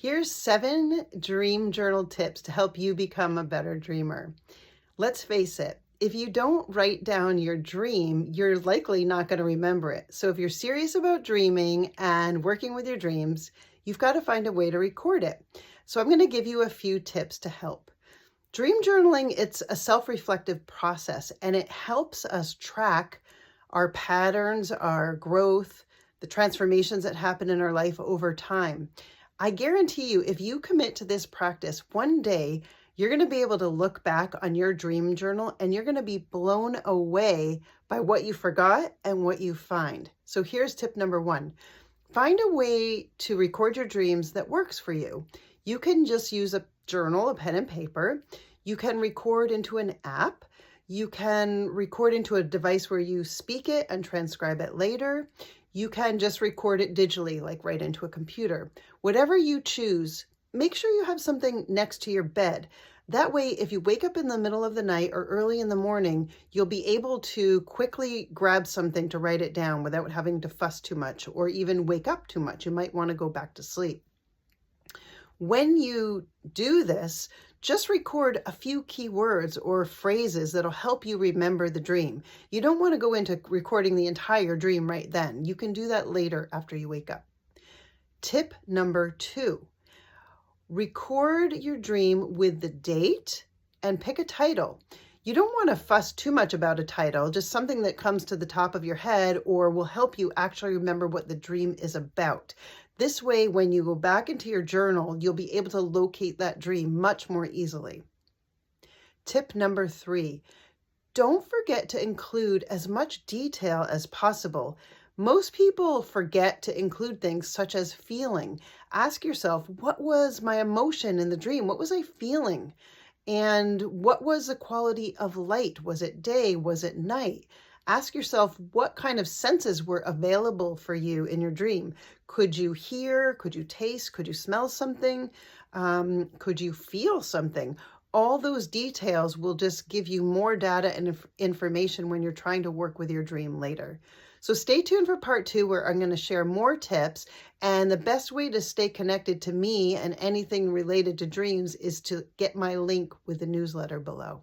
Here's 7 dream journal tips to help you become a better dreamer. Let's face it, if you don't write down your dream, you're likely not going to remember it. So if you're serious about dreaming and working with your dreams, you've got to find a way to record it. So I'm going to give you a few tips to help. Dream journaling, it's a self-reflective process, and it helps us track our patterns, our growth, the transformations that happen in our life over time. I guarantee you, if you commit to this practice, one day you're going to be able to look back on your dream journal and you're going to be blown away by what you forgot and what you find. So here's tip number 1. Find a way to record your dreams that works for you. You can just use a journal, a pen and paper. You can record into an app. You can record into a device where you speak it and transcribe it later. You can just record it digitally, like right into a computer. Whatever you choose, make sure you have something next to your bed. That way, if you wake up in the middle of the night or early in the morning, you'll be able to quickly grab something to write it down without having to fuss too much or even wake up too much. You might want to go back to sleep. When you do this, just record a few key words or phrases that'll help you remember the dream. You don't want to go into recording the entire dream right then. You can do that later after you wake up. Tip number 2, record your dream with the date and pick a title. You don't want to fuss too much about a title, just something that comes to the top of your head or will help you actually remember what the dream is about. This way, when you go back into your journal, you'll be able to locate that dream much more easily. Tip number 3, don't forget to include as much detail as possible. Most people forget to include things such as feeling. Ask yourself, what was my emotion in the dream? What was I feeling? And what was the quality of light? Was it day? Was it night? Ask yourself what kind of senses were available for you in your dream. Could you hear? Could you taste? Could you smell something? Could you feel something? All those details will just give you more data and information when you're trying to work with your dream later. So stay tuned for part 2, where I'm going to share more tips. And the best way to stay connected to me and anything related to dreams is to get my link with the newsletter below.